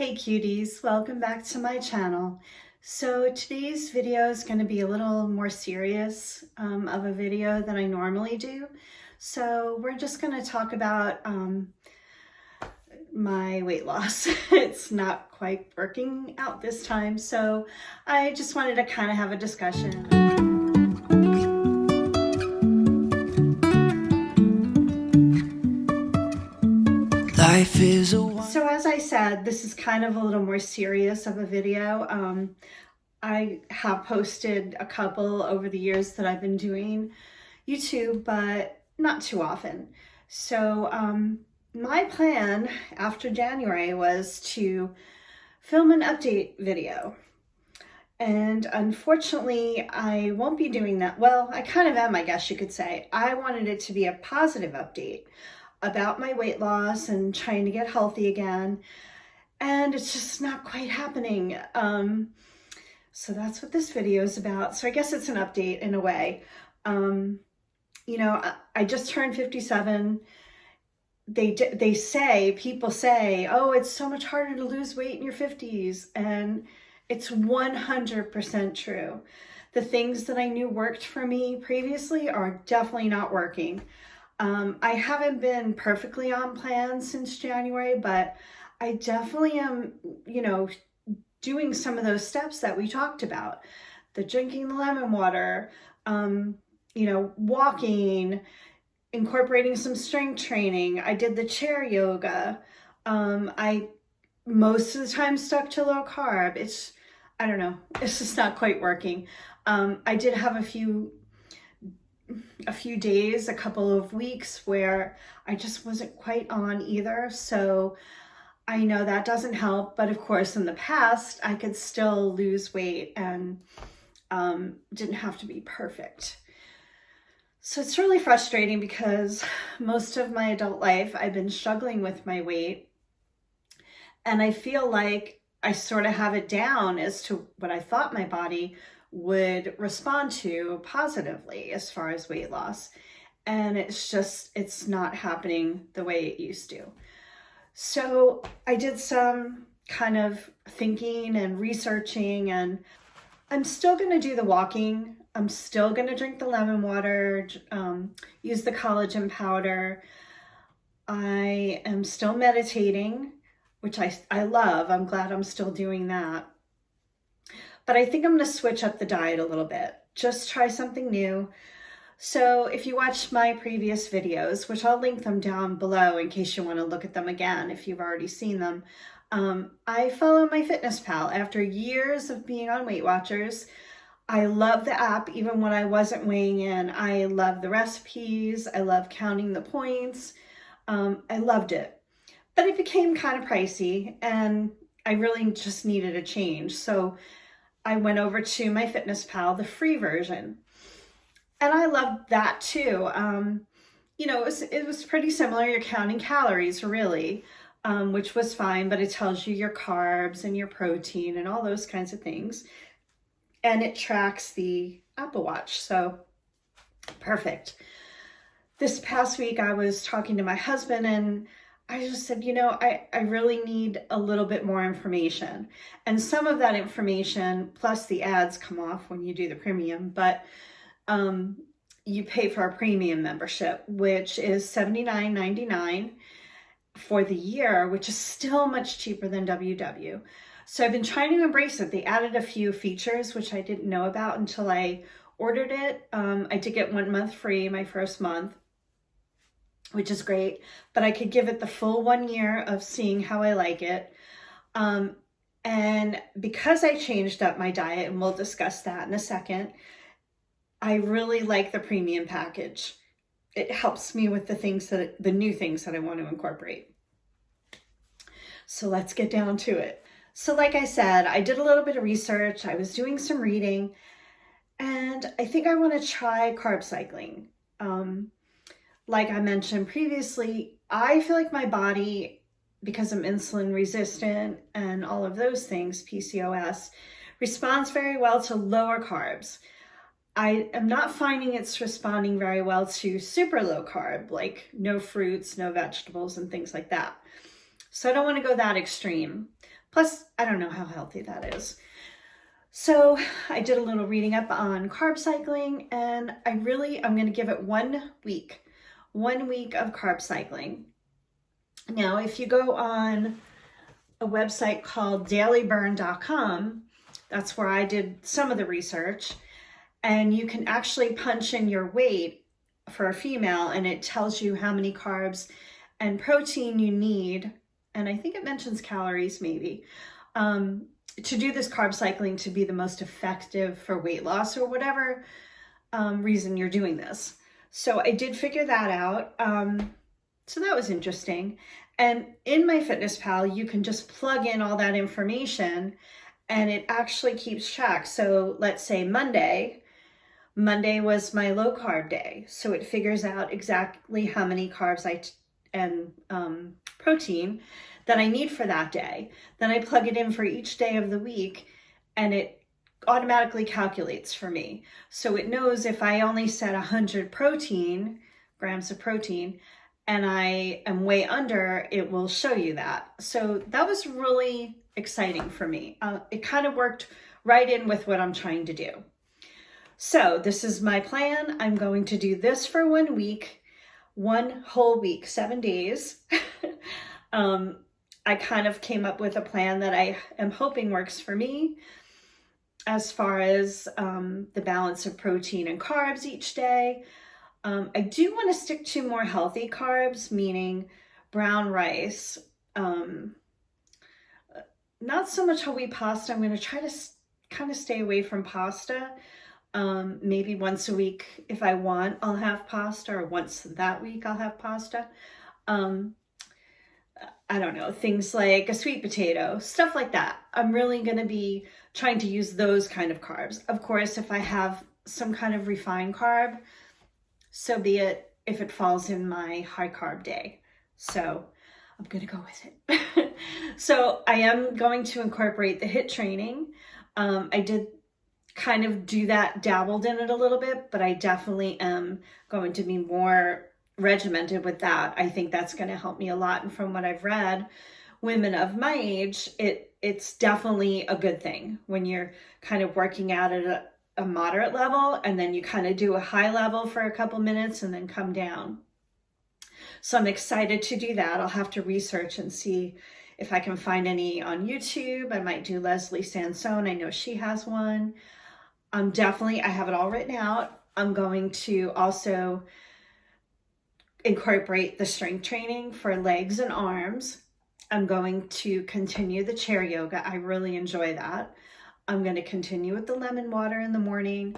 Hey cuties, welcome back to my channel. So today's video is going to be a little more serious of a video than I normally do. So we're just going to talk about my weight loss. It's not quite working out this time, so I just wanted to kind of have a discussion. Life is So as I said, this is kind of a little more serious of a video. I have posted a couple over the years that I've been doing YouTube, but not too often. So my plan after January was to film an update video. And unfortunately, I won't be doing that. Well, I kind of am, I guess you could say. I wanted it to be a positive update about my weight loss and trying to get healthy again. And it's just not quite happening. So that's what this video is about. So I guess it's an update in a way. You know, I just turned 57. People say, oh, it's so much harder to lose weight in your 50s. And it's 100% true. The things that I knew worked for me previously are definitely not working. I haven't been perfectly on plan since January, but I definitely am, doing some of those steps that we talked about. The drinking the lemon water, walking, incorporating some strength training. I did the chair yoga. I most of the time stuck to low carb. I don't know, it's just not quite working. I did have a few days, a couple of weeks where I just wasn't quite on either. So I know that doesn't help, but of course in the past I could still lose weight and didn't have to be perfect. So it's really frustrating because most of my adult life I've been struggling with my weight, and I feel like I sort of have it down as to what I thought my body would respond to positively as far as weight loss. And it's not happening the way it used to. So I did some kind of thinking and researching, and I'm still going to do the walking. I'm still going to drink the lemon water, use the collagen powder. I am still meditating, which I love. I'm glad I'm still doing that. But I think I'm going to switch up the diet a little bit. Just try something new. So if you watched my previous videos, which I'll link them down below in case you want to look at them again if you've already seen them, I follow MyFitnessPal. After years of being on Weight Watchers, I love the app even when I wasn't weighing in. I love the recipes. I love counting the points. I loved it. But it became kind of pricey and I really just needed a change. So I went over to MyFitnessPal, the free version. And I loved that too. It was pretty similar. You're counting calories really, which was fine, but it tells you your carbs and your protein and all those kinds of things. And it tracks the Apple Watch, so perfect. This past week I was talking to my husband and I just said, I really need a little bit more information. And some of that information, plus the ads come off when you do the premium, but you pay for a premium membership, which is $79.99 for the year, which is still much cheaper than WW. So I've been trying to embrace it. They added a few features, which I didn't know about until I ordered it. I did get 1 month free, my first month, which is great, but I could give it the full 1 year of seeing how I like it. And because I changed up my diet, and we'll discuss that in a second, I really like the premium package. It helps me with the new things that I want to incorporate. So let's get down to it. So like I said, I did a little bit of research. I was doing some reading, and I think I want to try carb cycling. Like I mentioned previously, I feel like my body, because I'm insulin resistant and all of those things, PCOS, responds very well to lower carbs. I am not finding it's responding very well to super low carb, like no fruits, no vegetables, and things like that. So I don't want to go that extreme. Plus, I don't know how healthy that is. So I did a little reading up on carb cycling, and I'm going to give it 1 week of carb cycling. Now, if you go on a website called dailyburn.com, that's where I did some of the research, and you can actually punch in your weight for a female, and it tells you how many carbs and protein you need, and I think it mentions calories maybe, to do this carb cycling to be the most effective for weight loss or whatever reason you're doing this. So I did figure that out. So that was interesting. And in MyFitnessPal, you can just plug in all that information and it actually keeps track. So let's say Monday was my low carb day. So it figures out exactly how many carbs and protein that I need for that day. Then I plug it in for each day of the week and it automatically calculates for me. So it knows if I only set 100 grams of protein, and I am way under, it will show you that. So that was really exciting for me. It kind of worked right in with what I'm trying to do. So this is my plan. I'm going to do this for 1 week, 1 whole week, 7 days. I kind of came up with a plan that I am hoping works for me as far as the balance of protein and carbs each day. I do want to stick to more healthy carbs, meaning brown rice, not so much whole wheat pasta. I'm going to try to kind of stay away from pasta. Maybe once a week, if I want, I'll have pasta, or once that week I'll have pasta. I don't know, things like a sweet potato, stuff like that. I'm really going to be trying to use those kind of carbs. Of course, if I have some kind of refined carb, so be it, if it falls in my high carb day. So I'm going to go with it. So I am going to incorporate the HIIT training. I did kind of do that, dabbled in it a little bit, but I definitely am going to be more regimented with that. I think that's going to help me a lot. And from what I've read, women of my age, it's definitely a good thing when you're kind of working out at a moderate level, and then you kind of do a high level for a couple minutes and then come down. So I'm excited to do that. I'll have to research and see if I can find any on YouTube. I might do Leslie Sansone. I know she has one. I have it all written out. I'm going to also incorporate the strength training for legs and arms. I'm going to continue the chair yoga. I really enjoy that. I'm going to continue with the lemon water in the morning.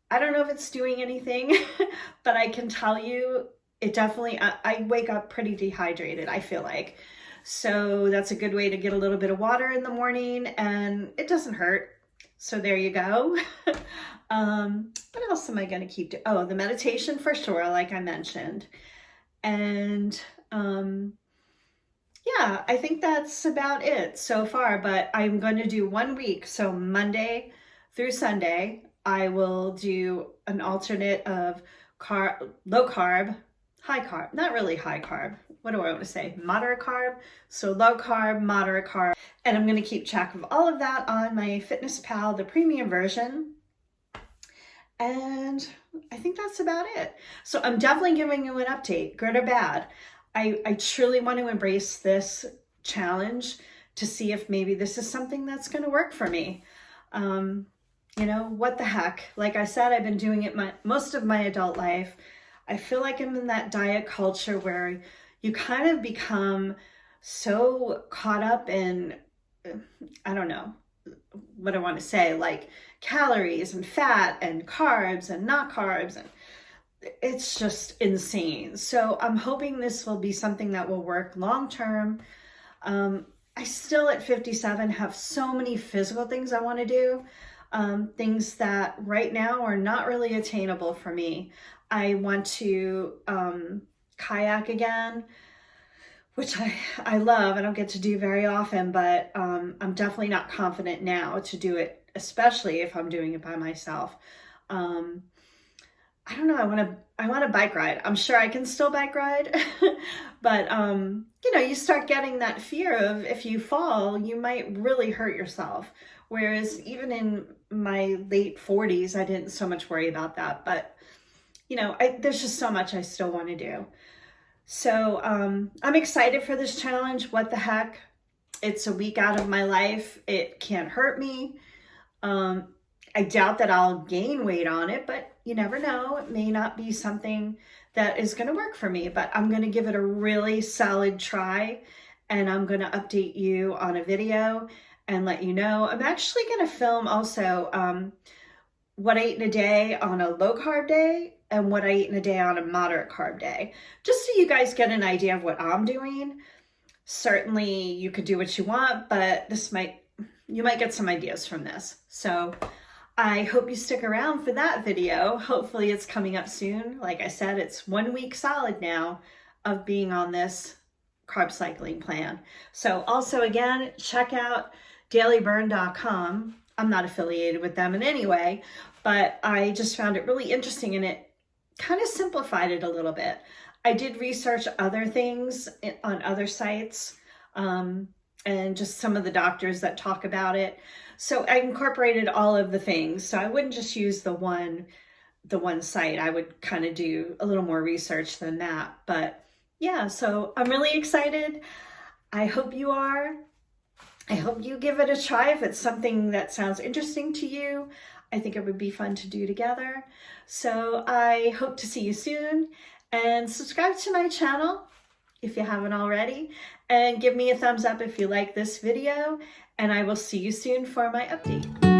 I don't know if it's doing anything, but I can tell you it definitely, I wake up pretty dehydrated, I feel like. So that's a good way to get a little bit of water in the morning, and it doesn't hurt. So there you go. What else am I going to keep doing? Oh, the meditation for sure, like I mentioned. And yeah, I think that's about it so far, but I'm going to do 1 week. So Monday through Sunday, I will do an alternate of low carb, high carb, not really high carb. What do I want to say? Moderate carb. So low carb, moderate carb. And I'm going to keep track of all of that on MyFitnessPal, the premium version. And I think that's about it. So I'm definitely giving you an update, good or bad. I truly want to embrace this challenge to see if maybe this is something that's going to work for me. You know, what the heck? Like I said, I've been doing it most of my adult life. I feel like I'm in that diet culture where you kind of become so caught up in, I don't know what I want to say, like calories and fat and carbs and not carbs, and it's just insane. So I'm hoping this will be something that will work long term. I still at 57 have so many physical things I want to do, things that right now are not really attainable for me. I want to kayak again, which I love. I don't get to do very often, but I'm definitely not confident now to do it, especially if I'm doing it by myself. I don't know, I want a bike ride. I'm sure I can still bike ride, but you know, you start getting that fear of if you fall, you might really hurt yourself. Whereas even in my late 40s, I didn't so much worry about that. But you know, there's just so much I still want to do. So I'm excited for this challenge. What the heck? It's a week out of my life. It can't hurt me. Um, I doubt that I'll gain weight on it, but you never know. It may not be something that is going to work for me, but I'm going to give it a really solid try, and I'm going to update you on a video and let you know. I'm actually going to film also what I eat in a day on a low carb day and what I eat in a day on a moderate carb day, just so you guys get an idea of what I'm doing. Certainly you could do what you want, but you might get some ideas from this. So I hope you stick around for that video. Hopefully it's coming up soon. Like I said, it's 1 week solid now of being on this carb cycling plan. So also again, check out dailyburn.com. I'm not affiliated with them in any way, but I just found it really interesting, and it kind of simplified it a little bit. I did research other things on other sites, and just some of the doctors that talk about it. So I incorporated all of the things. So I wouldn't just use the one site. I would kind of do a little more research than that. But yeah, so I'm really excited. I hope you are. I hope you give it a try if it's something that sounds interesting to you. I think it would be fun to do together. So I hope to see you soon, and subscribe to my channel if you haven't already, and give me a thumbs up if you like this video, and I will see you soon for my update.